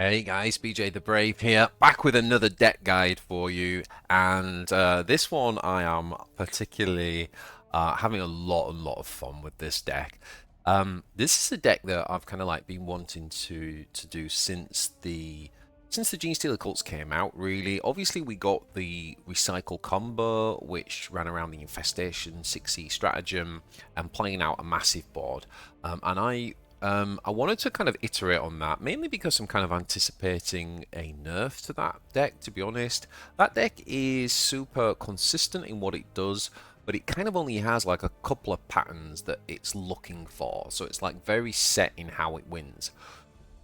Hey guys, bjthebrave here, back with another deck guide for you, and this one I am particularly having a lot of fun with this deck. This is a deck that I've kind of like been wanting to do since the Genestealer cults came out. Really, obviously we got the recycle combo, which ran around the infestation 6E stratagem and playing out a massive board, and I wanted to kind of iterate on that, mainly because I'm kind of anticipating a nerf to that deck, to be honest. That deck is super consistent in what it does, but it kind of only has like a couple of patterns that it's looking for. So it's like very set in how it wins.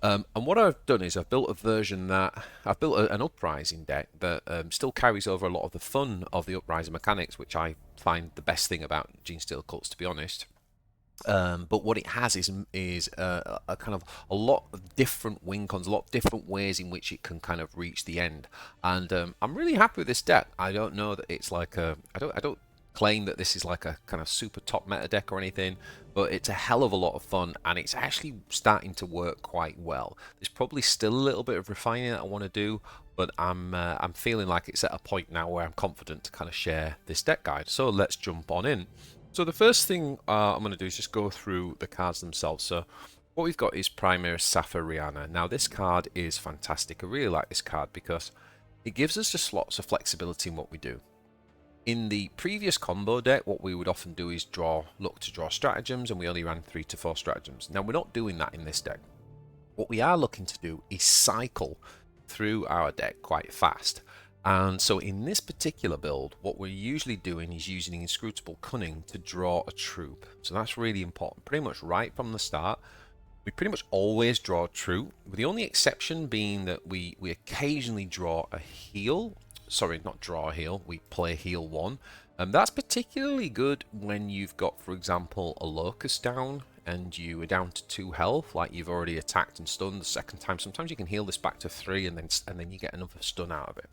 And what I've done is I've built an Uprising deck that still carries over a lot of the fun of the Uprising mechanics, which I find the best thing about Genestealer cults, to be honest. But what it has is a kind of a lot of different win cons, a lot of different ways in which it can kind of reach the end. And I'm really happy with this deck. I don't know that it's like I don't claim that this is like a kind of super top meta deck or anything, but it's a hell of a lot of fun and it's actually starting to work quite well. There's probably still a little bit of refining that I want to do, but I'm feeling like it's at a point now where I'm confident to kind of share this deck guide. So let's jump on in. So the first thing I'm going to do is just go through the cards themselves. So what we've got is Primus Saffa Rhiannor. Now this card is fantastic. I really like this card because it gives us just lots of flexibility in what we do. In the previous combo deck, what we would often do is look to draw stratagems, and we only ran 3 to 4 stratagems. Now we're not doing that in this deck. What we are looking to do is cycle through our deck quite fast. And so in this particular build, what we're usually doing is using Inscrutable Cunning to draw a troop. So that's really important. Pretty much right from the start, we pretty much always draw a troop, with the only exception being that we occasionally draw a heal. Sorry, not draw a heal, we play heal 1. And that's particularly good when you've got, for example, a Locus down and you are down to 2 health, like you've already attacked and stunned the second time. Sometimes you can heal this back to 3 and then you get another stun out of it.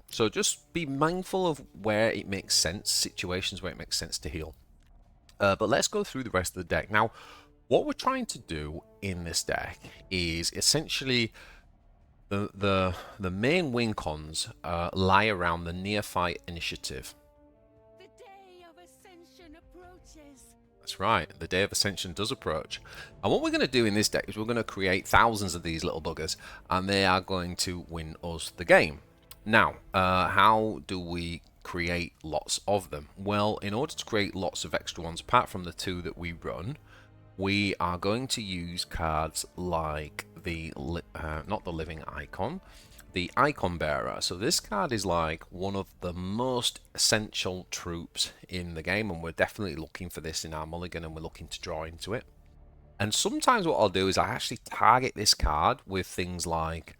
So just be mindful of where it makes sense, situations where it makes sense to heal. But let's go through the rest of the deck. Now, what we're trying to do in this deck is essentially the main win cons lie around the Neophyte Initiative. The day of ascension approaches. That's right, the day of ascension does approach. And what we're going to do in this deck is we're going to create thousands of these little buggers, and they are going to win us the game. Now, how do we create lots of them? Well, in order to create lots of extra ones, apart from the 2 that we run, we are going to use cards like not the Living Icon, the Iconbearer. So this card is like one of the most essential troops in the game, and we're definitely looking for this in our mulligan, and we're looking to draw into it. And sometimes what I'll do is I actually target this card with things like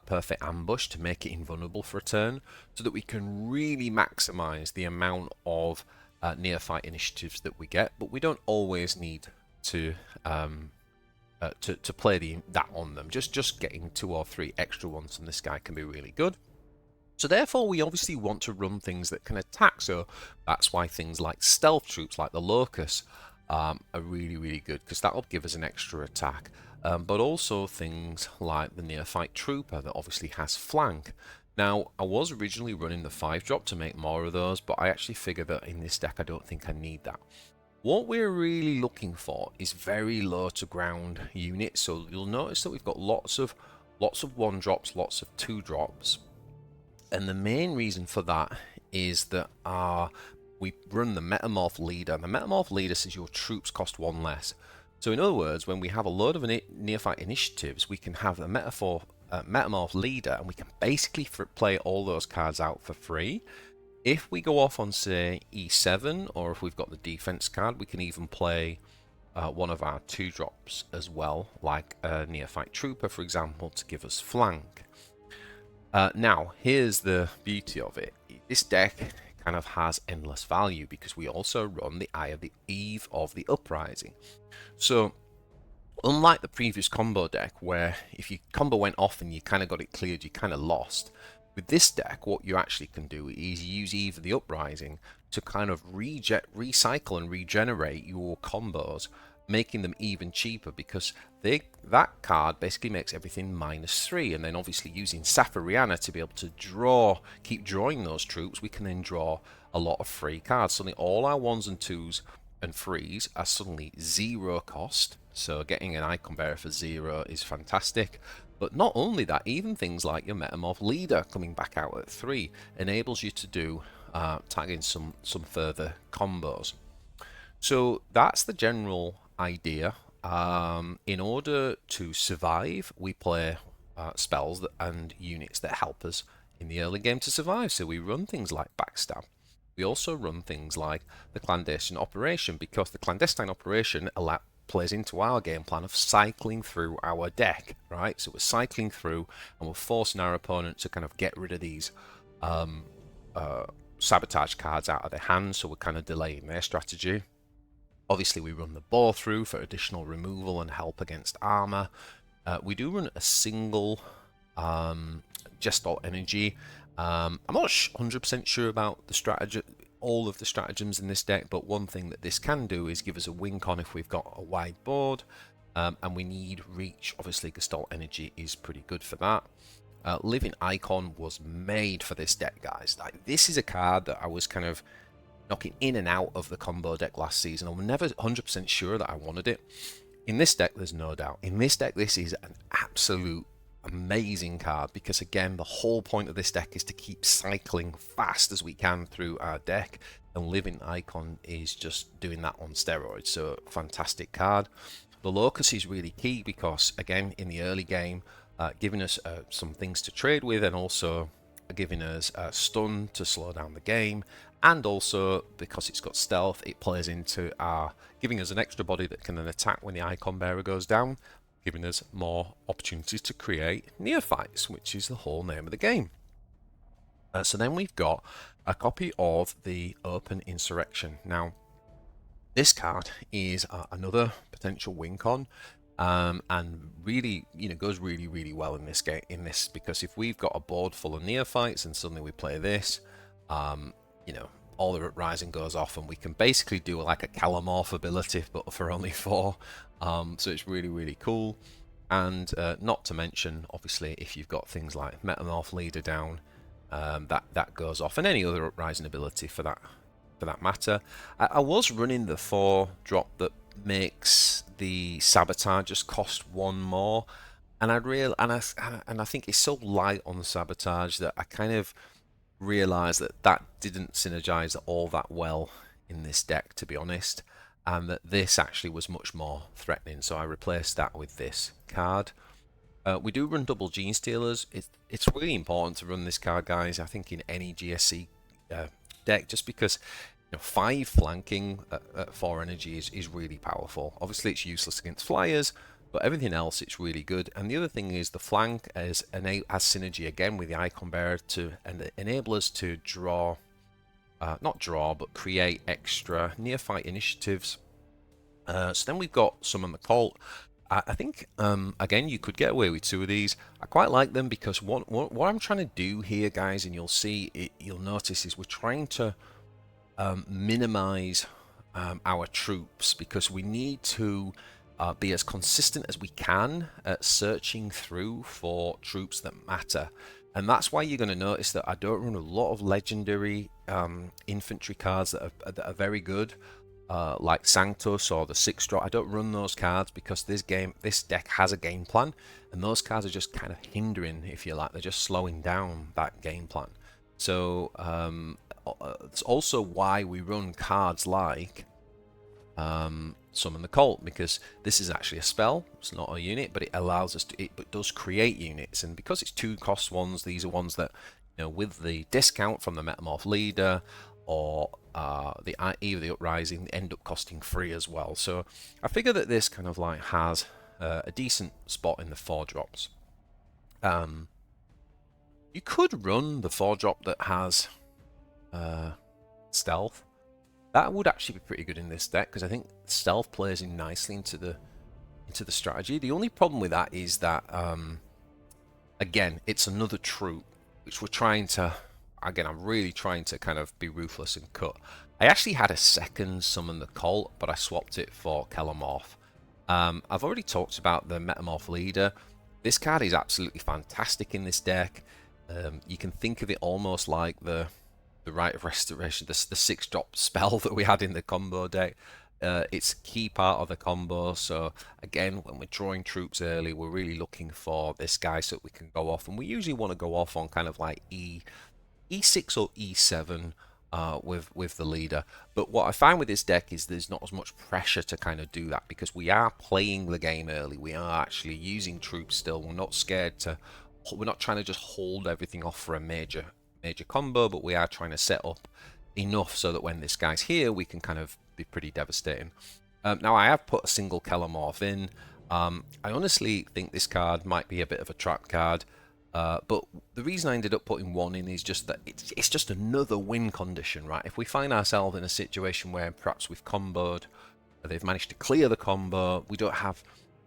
Perfect Ambush to make it invulnerable for a turn, so that we can really maximize the amount of Neophyte initiatives that we get. But we don't always need to play that on them. Just getting 2 or 3 extra ones on this guy can be really good. So therefore we obviously want to run things that can attack, so that's why things like stealth troops like the Locus are really good, because that will give us an extra attack. But also things like the Neophyte Trooper that obviously has flank. Now, I was originally running the 5-drop to make more of those, but I actually figured that in this deck I don't think I need that. What we're really looking for is very low to ground units, so you'll notice that we've got lots of 1-drops, lots of 2-drops. And the main reason for that is that we run the Metamorph Leader. The Metamorph Leader says your troops cost 1 less. So in other words, when we have a load of Neophyte initiatives, we can have the Metamorph Leader, and we can basically play all those cards out for free. If we go off on, say, E7, or if we've got the defense card, we can even play one of our 2-drops as well, like a Neophyte Trooper, for example, to give us flank. Now, here's the beauty of it. This deck kind of has endless value because we also run the Eve of the Uprising. So unlike the previous combo deck, where if your combo went off and you kind of got it cleared, you kind of lost, with this deck what you actually can do is use Eve of the Uprising to kind of recycle and regenerate your combos, making them even cheaper because that card basically makes everything -3, and then obviously using Saffa Rhiannor to be able to keep drawing those troops, we can then draw a lot of free cards. Suddenly all our 1s and 2s and 3s are suddenly 0 cost, so getting an Iconbearer for 0 is fantastic. But not only that, even things like your Metamorph Leader coming back out at 3 enables you to do tagging some further combos. So that's the general idea. In order to survive, we play spells and units that help us in the early game to survive. So we run things like Backstab. We also run things like the Clandestine Operation, because the Clandestine Operation plays into our game plan of cycling through our deck, right? So we're cycling through and we're forcing our opponent to kind of get rid of these sabotage cards out of their hands, so we're kind of delaying their strategy. Obviously, we run the bore through for additional removal and help against armor. We do run a single Gestalt Energy. I'm not 100% sure about the strategy, all of the stratagems in this deck, but one thing that this can do is give us a win con if we've got a wide board, and we need reach. Obviously, Gestalt Energy is pretty good for that. Living Icon was made for this deck, guys. Like, this is a card that I was kind of knocking in and out of the combo deck last season. I'm never 100% sure that I wanted it. In this deck, there's no doubt. In this deck, this is an absolute amazing card, because again, the whole point of this deck is to keep cycling fast as we can through our deck, and Living Icon is just doing that on steroids. So fantastic card. The Locus is really key because, again, in the early game, giving us some things to trade with, and also giving us stun to slow down the game, and also because it's got stealth, it plays into giving us an extra body that can then attack when the Iconbearer goes down, giving us more opportunities to create Neophytes, which is the whole name of the game. So then we've got a copy of the Open Insurrection. Now, this card is another potential win con, and really, goes really well in this game. Because if we've got a board full of Neophytes and suddenly we play this, all the Uprising goes off, and we can basically do like a Kelermorph ability, but for only 4. So it's really cool. And not to mention, obviously, if you've got things like Metamorph Leader down, that goes off, and any other Uprising ability for that matter. I was running the 4-drop that makes the Sabotage just cost 1 more, and I think it's so light on the Sabotage that I kind of realised that didn't synergize all that well in this deck, to be honest, and that this actually was much more threatening, so I replaced that with this card. We do run double Genestealers. It's really important to run this card, guys, I think, in any GSC deck, just because 5 flanking at 4 energy is really powerful. Obviously, it's useless against flyers, but everything else, it's really good. And the other thing is the flank has synergy again with the Iconbearer to enable us to but create extra Neophyte initiatives. So then we've got Summon the Cult. I think, again, you could get away with 2 of these. I quite like them because what I'm trying to do here, guys, and you'll notice, is we're trying to minimize our troops, because we need to be as consistent as we can at searching through for troops that matter. And that's why you're going to notice that I don't run a lot of legendary infantry cards that are very good, like Sanctus or the 6-drop. I don't run those cards because this deck has a game plan, and those cards are just kind of hindering, if you like. They're just slowing down that game plan. So it's also why we run cards like Summon the Cult, because this is actually a spell. It's not a unit, but it allows us to. It does create units, and because it's 2-cost ones, these are ones that, with the discount from the Metamorph Leader or either the Uprising, end up costing 3 as well. So I figure that this kind of like has a decent spot in the 4-drops. You could run the 4-drop that has stealth. That would actually be pretty good in this deck, because I think stealth plays in nicely into the strategy. The only problem with that is that, again, it's another troop, which we're trying to, again, I'm really trying to kind of be ruthless and cut. I actually had a second Summon the Cult, but I swapped it for Kelermorph, I've already talked about the Metamorph Leader. This card is absolutely fantastic in this deck. You can think of it almost like the Rite of Restoration, the 6-drop spell that we had in the combo deck. It's a key part of the combo, so again, when we're drawing troops early, we're really looking for this guy so that we can go off, and we usually want to go off on kind of like E6 or E7 with the leader. But what I find with this deck is there's not as much pressure to kind of do that, because we are playing the game early. We are actually using troops still. We're not scared to. We're not trying to just hold everything off for a major combo, but we are trying to set up enough so that when this guy's here, we can kind of be pretty devastating. Now, I have put a single Kelermorph in. I honestly think this card might be a bit of a trap card. But the reason I ended up putting one in is just that it's just another win condition, right? If we find ourselves in a situation where perhaps we've comboed, they've managed to clear the combo, we don't have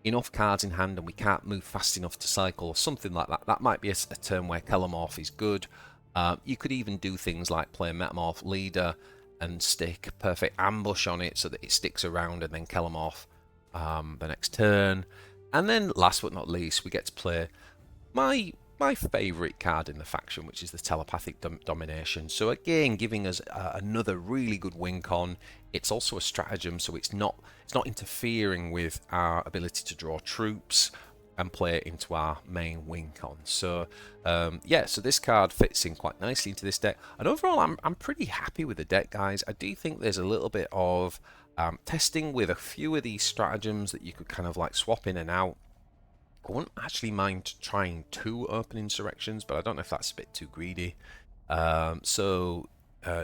enough cards in hand and we can't move fast enough to cycle or something like that, that might be a turn where Kelermorph is good. You could even do things like play Metamorph Leader and stick Perfect Ambush on it so that it sticks around, and then Kelermorph the next turn. And then last but not least, we get to play my favourite card in the faction, which is the Telepathic Domination. So again, giving us another really good win con. It's also a stratagem, so it's not interfering with our ability to draw troops and play it into our main win con. So yeah, so this card fits in quite nicely into this deck, and overall I'm pretty happy with the deck, guys. I do think there's a little bit of testing with a few of these stratagems that you could kind of like swap in and out. I wouldn't actually mind trying 2 Open Insurrections, but I don't know if that's a bit too greedy.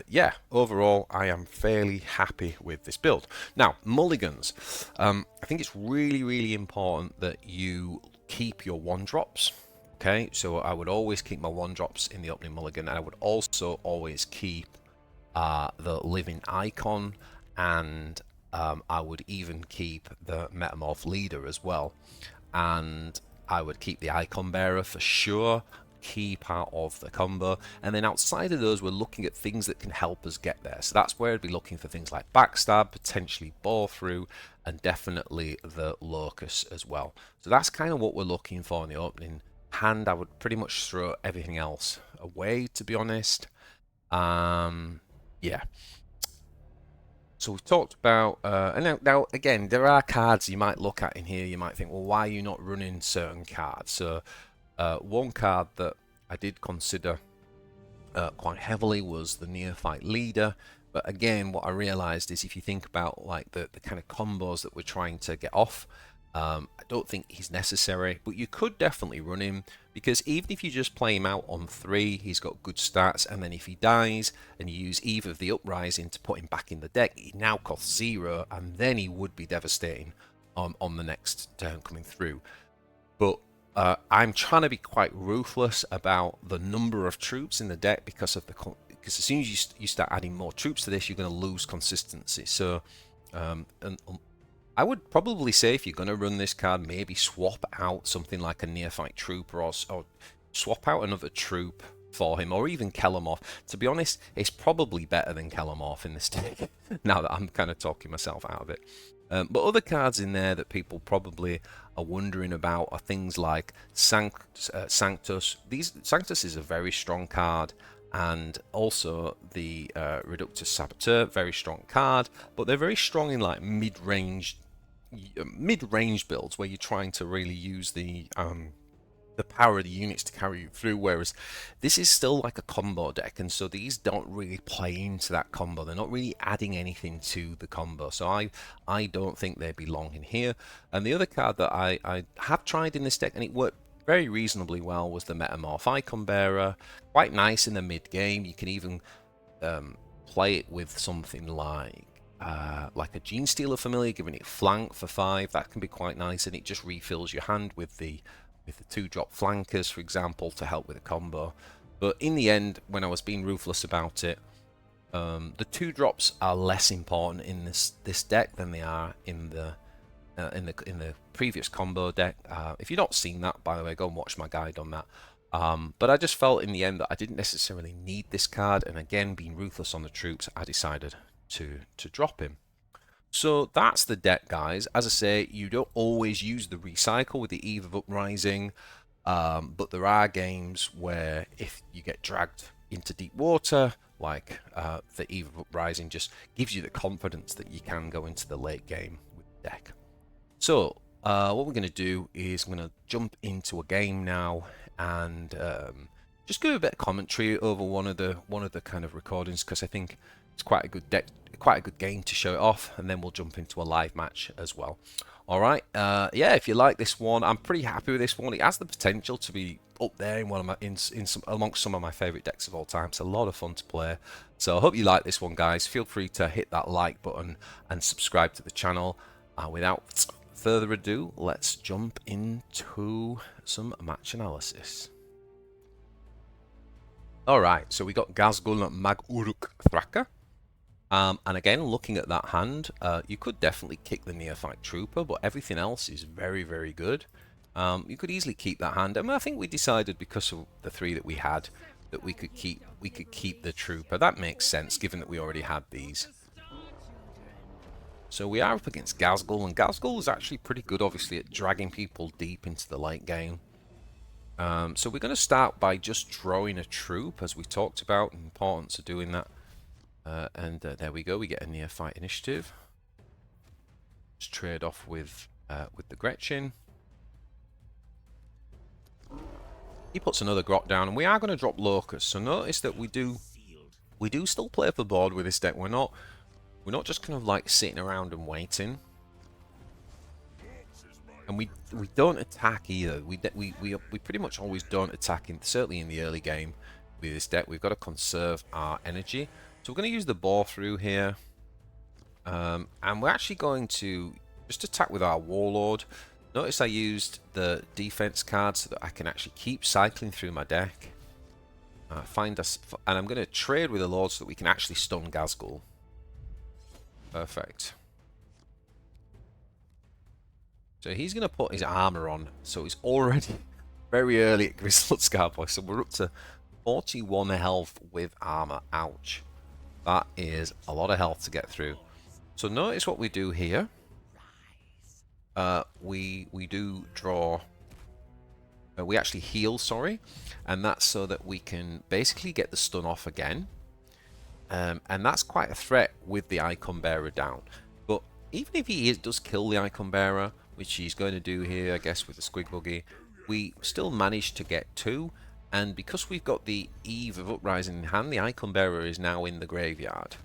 Yeah, overall, I am fairly happy with this build. Now, mulligans. I think it's really, really important that you keep your 1-drops. Okay, so I would always keep my 1-drops in the opening mulligan, and I would also always keep the Living Icon, and I would even keep the Metamorph Leader as well. And I would keep the Iconbearer for sure, key part of the combo. And then outside of those, we're looking at things that can help us get there. So that's where I'd be looking for things like Backstab, potentially Bore Through, and definitely the Locus as well. So that's kind of what we're looking for in the opening hand. I would pretty much throw everything else away, to be honest. Yeah. So we've talked about, and now again, there are cards you might look at in here. You might think, well, why are you not running certain cards? So one card that I did consider quite heavily was the Neophyte Leader. But again, what I realized is if you think about like the kind of combos that we're trying to get off, I don't think he's necessary, but you could definitely run him, because even if you just play him out on 3, he's got good stats, and then if he dies and you use either of the Uprising to put him back in the deck, he now costs 0, and then he would be devastating on the next turn coming through. But I'm trying to be quite ruthless about the number of troops in the deck, because as soon as you start adding more troops to this, you're going to lose consistency. So I would probably say if you're going to run this card, maybe swap out something like a Neophyte Trooper, or swap out another troop for him, or even Kelermorph. To be honest, it's probably better than Kelermorph in this deck, now that I'm kind of talking myself out of it. But other cards in there that people probably are wondering about are things like Sanctus. Sanctus is a very strong card, and also the Reductus Saboteur, very strong card, but they're very strong in like mid-range builds where you're trying to really use the power of the units to carry you through, whereas this is still like a combo deck, and so these don't really play into that combo. They're not really adding anything to the combo, so I don't think they belong in here. And the other card that I have tried in this deck, and it worked very reasonably well, was the Metamorph Iconbearer. Quite nice in the mid game. You can even play it with something like a Genestealer Familiar, giving it flank for 5. That can be quite nice, and it just refills your hand with the 2-drop flankers, for example, to help with a combo. But in the end, when I was being ruthless about it, the 2-drops are less important in this deck than they are in the previous combo deck. If you've not seen that, by the way, go and watch my guide on that. But I just felt in the end that I didn't necessarily need this card, and again, being ruthless on the troops, I decided to drop him. So that's the deck, guys. As I say, you don't always use the recycle with the Eve of Uprising, but there are games where if you get dragged into deep water, like the Eve of Uprising just gives you the confidence that you can go into the late game with the deck. So what we're going to do is I'm going to jump into a game now and just give a bit of commentary over one of the kind of recordings, because I think it's quite a good deck, quite a good game to show it off, and then we'll jump into a live match as well. All right, yeah, if you like this one, I'm pretty happy with this one. It has the potential to be up there in one of my amongst some of my favorite decks of all time. It's a lot of fun to play. So I hope you like this one, guys. Feel free to hit that like button and subscribe to the channel. Without further ado, let's jump into some match analysis. Alright, so we got Ghazghkull Mag-Uruk Thraka. And again, looking at that hand, you could definitely kick the Neophyte Trooper, but everything else is very, very good. You could easily keep that hand. I mean, I think we decided, because of the three that we had, that we could keep the Trooper. That makes sense, given that we already had these. So we are up against Ghazghkull, and Ghazghkull is actually pretty good, obviously, at dragging people deep into the late game. So we're going to start by just drawing a troop, as we talked about, the importance of doing that. There we go, we get a Neophyte Initiative. Just trade off with the Gretchen. He puts another Grot down, and we are going to drop Locus. So notice that we do still play for board with this deck. We're not just kind of like sitting around and waiting. And we don't attack either. We pretty much always don't attack, certainly in the early game with this deck. We've got to conserve our energy. So we're going to use the bore through here. And we're actually going to just attack with our Warlord. Notice I used the defense card so that I can actually keep cycling through my deck. And I'm going to trade with the Lord so that we can actually stun Ghazghkull. Perfect. So he's going to put his armor on. So he's already very early at Gestalt Scarboy. So we're up to 41 health with armor. Ouch. That is a lot of health to get through. So notice what we do here. We do draw. We actually heal, sorry. And that's so that we can basically get the stun off again. And that's quite a threat with the Iconbearer down. But even if he does kill the Iconbearer, which he's going to do here, I guess, with the Squig Buggy, we still manage to get 2. And because we've got the Eve of Uprising in hand, the Iconbearer is now in the graveyard.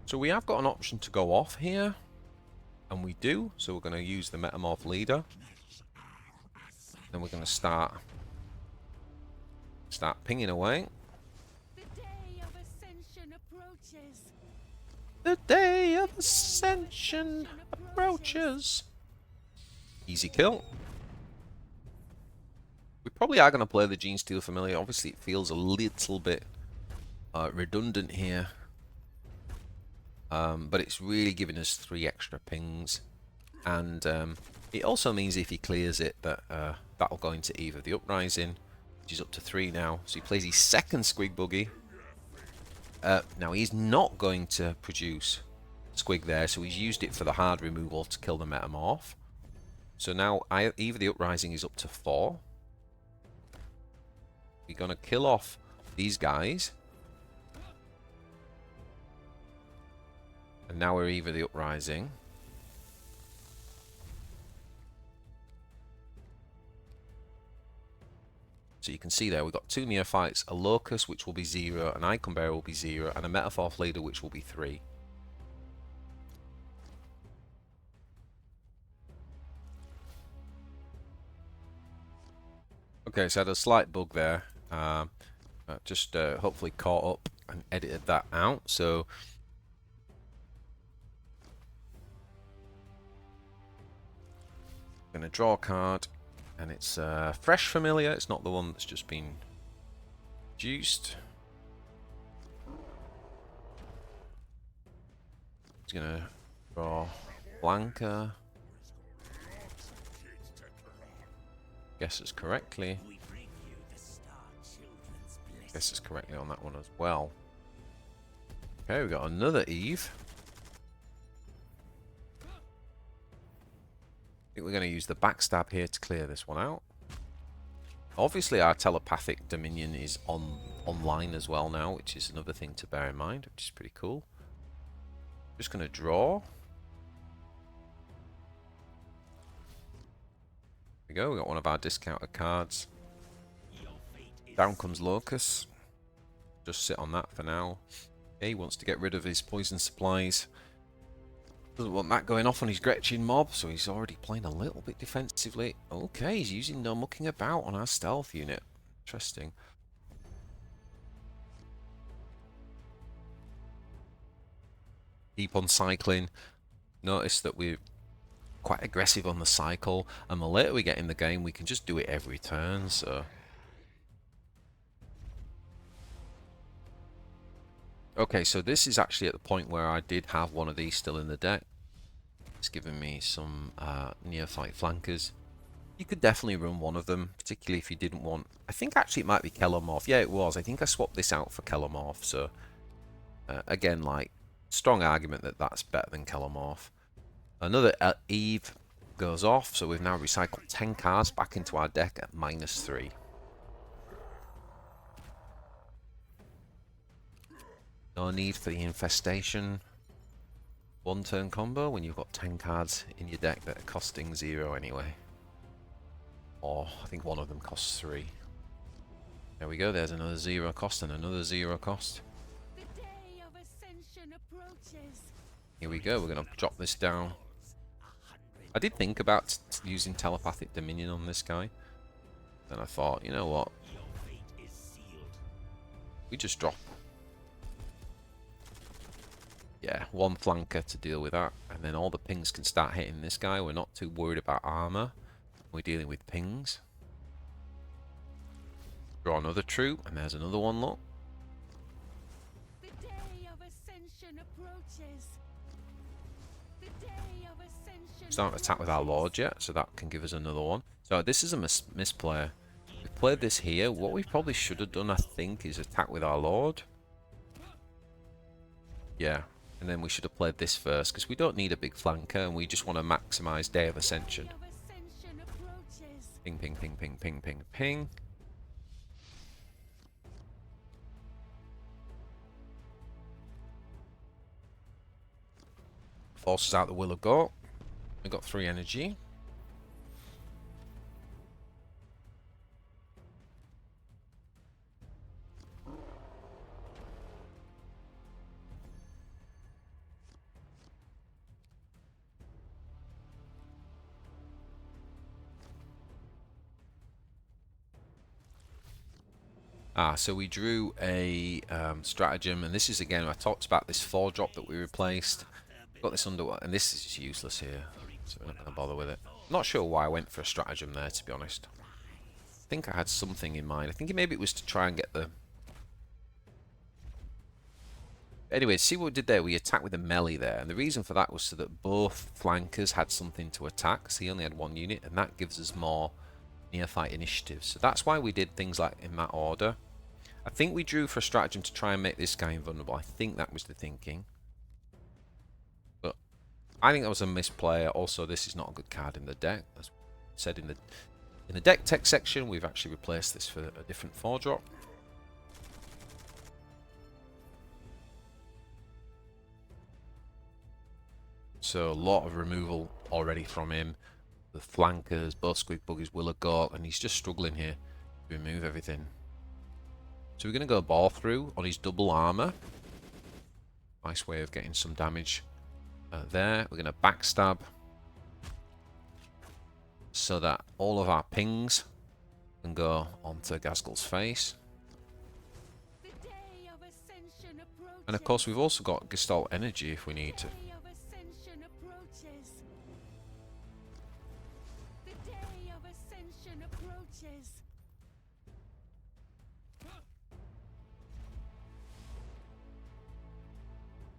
So we have got an option to go off here. And we do. So we're going to use the Metamorph Leader. Then we're going to start pinging away. The day of ascension approaches. The day of ascension approaches. Easy kill. We probably are going to play the Genestealer Familiar. Obviously, it feels a little bit redundant here. But it's really giving us 3 extra pings. And it also means if he clears it, that that'll go into Eve of the Uprising, which is up to 3 now. So he plays his second Squig Buggy. Now he's not going to produce Squig there, so he's used it for the hard removal to kill the Metamorph. So now Eve of the Uprising is up to 4. We're going to kill off these guys. And now we're Eve of the Uprising. So you can see there we've got 2 Neophytes, a Locus which will be 0, an Iconbearer will be 0, and a Metamorph Leader which will be 3. Okay, so I had a slight bug there. Just hopefully caught up and edited that out. So I'm going to draw a card. And it's fresh familiar, it's not the one that's just been produced. It's going to draw Blanca. Guesses correctly. guesses correctly on that one as well. Okay, we got another Eve. I think we're going to use the Backstab here to clear this one out. Obviously our Telepathic Dominion is online as well now, which is another thing to bear in mind, which is pretty cool. Just going to draw. There we go, we got one of our discounted cards. Down comes Locus. Just sit on that for now. Okay, he wants to get rid of his poison supplies. Doesn't want that going off on his Gretchen mob, so he's already playing a little bit defensively. Okay, he's using no mucking about on our stealth unit. Interesting. Keep on cycling. Notice that we're quite aggressive on the cycle, and the later we get in the game, we can just do it every turn, so... Okay, so this is actually at the point where I did have one of these still in the deck. It's giving me some Neophyte flankers. You could definitely run one of them, particularly if you didn't want... I think actually it might be Kelermorph. Yeah, it was. I think I swapped this out for Kelermorph, so... again, like, strong argument that that's better than Kelermorph. Another Eve goes off, so we've now recycled 10 cards back into our deck at -3. No need for the infestation. One turn combo when you've got 10 cards in your deck that are costing 0 anyway. Or I think one of them costs 3. There we go, there's another 0 cost and another 0 cost. The day of ascension approaches. Here we go, we're going to drop this down. I did think about using Telepathic Dominion on this guy. Then I thought, you know what? We just drop. Yeah, one flanker to deal with that. And then all the pings can start hitting this guy. We're not too worried about armor. We're dealing with pings. Draw another troop, and there's another one, look. The day of ascension approaches. The day of ascension. It's not attack with our Lord yet, so that can give us another one. So this is a misplay. We played this here. What we probably should have done, I think, is attack with our Lord. Yeah, and then we should have played this first, because we don't need a big flanker, and we just want to maximize Day of Ascension. Ping, ping, ping, ping, ping, ping, ping. Forces out the Will of Gork. We got 3 energy. So we drew a stratagem, and this is again, I talked about this 4-drop that we replaced. Got this underwater, and this is just useless here, so we're not going to bother with it. Not sure why I went for a stratagem there, to be honest. I think I had something in mind. I think maybe it was to try and get the... Anyway, see what we did there? We attacked with a melee there, and the reason for that was so that both flankers had something to attack, so he only had 1 unit, and that gives us more Neophyte Initiative. So that's why we did things like in that order. I think we drew for a stratagem to try and make this guy invulnerable. I think that was the thinking. But I think that was a misplay. Also, this is not a good card in the deck. As said in the deck tech section, we've actually replaced this for a different 4-drop. So a lot of removal already from him. The flankers, both Squeak Buggies, Will of Gork, and he's just struggling here to remove everything. So we're going to go ball through on his double armor. Nice way of getting some damage there. We're going to backstab so that all of our pings can go onto Ghazghkull's face. And of course we've also got Gestalt Energy if we need to.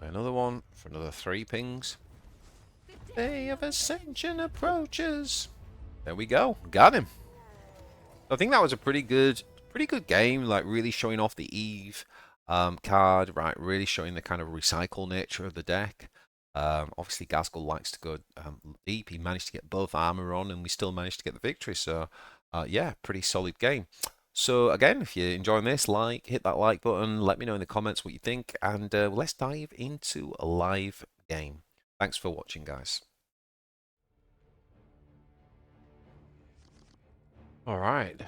Another one for another 3 pings. Day of Ascension approaches. There we go. Got him. I think that was a pretty good pretty good game, like really showing off the Eve card, right? Really showing the kind of recycle nature of the deck. Obviously, Ghazghkull likes to go deep. He managed to get both armor on, and we still managed to get the victory. So, yeah, pretty solid game. So again, if you're enjoying this, hit that like button. Let me know in the comments what you think, and let's dive into a live game. Thanks for watching, guys. All right,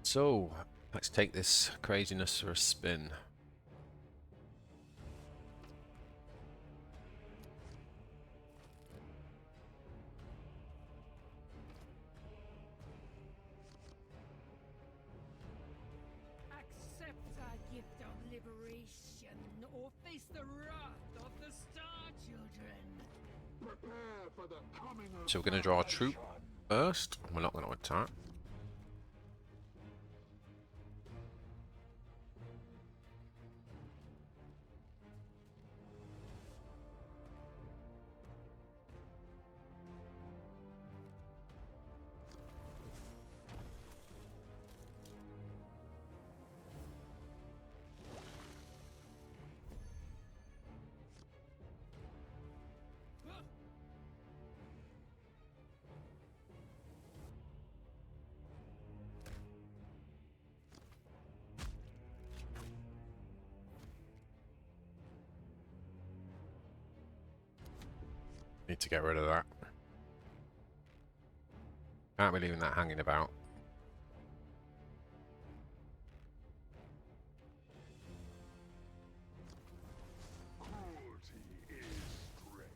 so let's take this craziness for a spin. Accept our gift of liberation, or face the wrath of the Star Children. Prepare for the coming of So we're going to draw a troop first. We're not going to attack. Need to get rid of that. Can't be leaving that hanging about. cruelty is strength.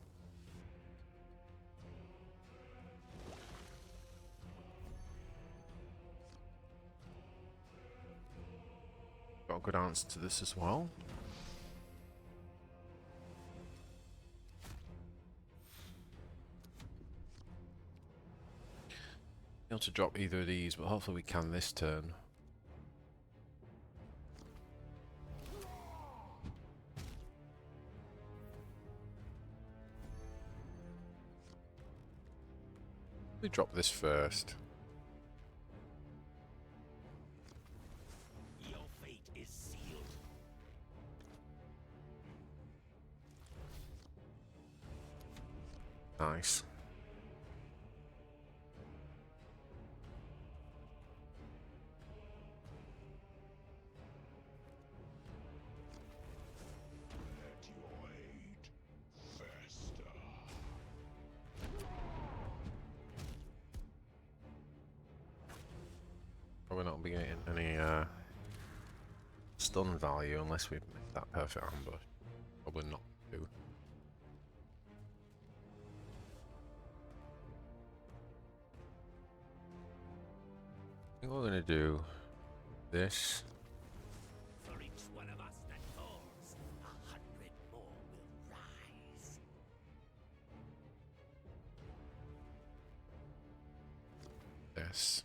Got a good answer to this as well. Able to drop either of these, but hopefully we can this turn. We drop this first. Your fate is sealed. Nice. Let your hate fester. Probably not be getting any stun value unless we make that perfect ambush. Probably not do. I think we're gonna do this. For each one of us that falls, 100 more will rise. This.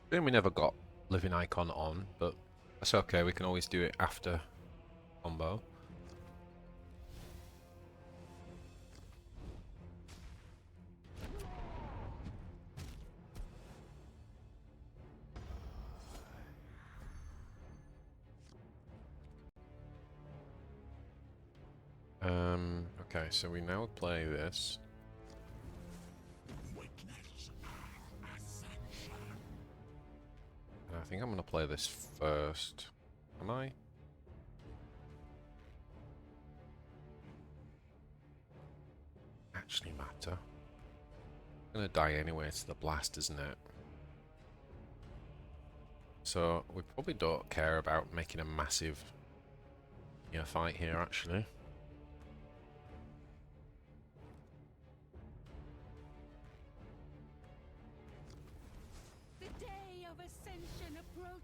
Then we never got living icon on, but that's okay. We can always do it after combo. Okay, so we now play this. Witness our ascension. And I think I'm gonna play this first. Am I? Actually matter. I'm gonna die anyway, it's the blast, isn't it? So we probably don't care about making a massive fight here actually. The day of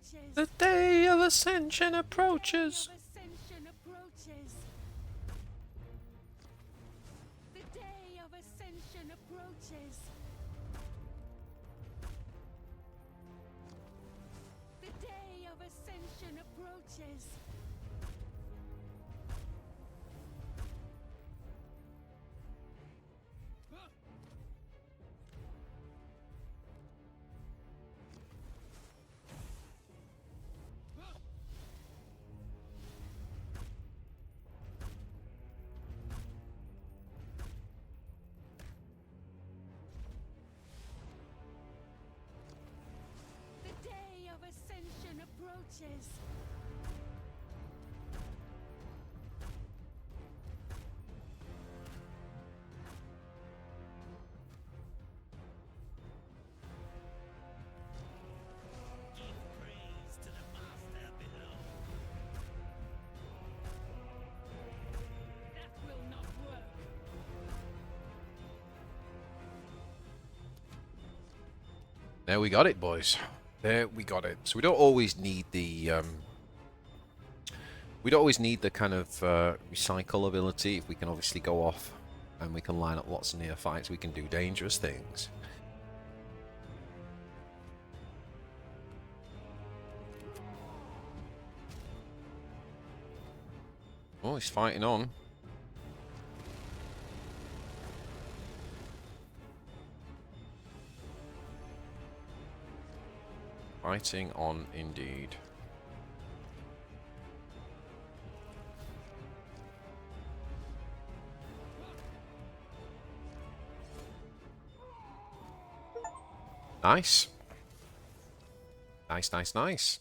approaches. The day of ascension approaches. Ascension approaches. The day of ascension approaches. The day of ascension approaches. The day of ascension approaches. Give praise to the master below. That will not work. There we got it, boys. There we got it. So we don't always need the kind of recycle ability. If we can obviously go off and we can line up lots of neophytes, we can do dangerous things. Oh, he's fighting on. Fighting on indeed. Nice. Nice, nice, nice.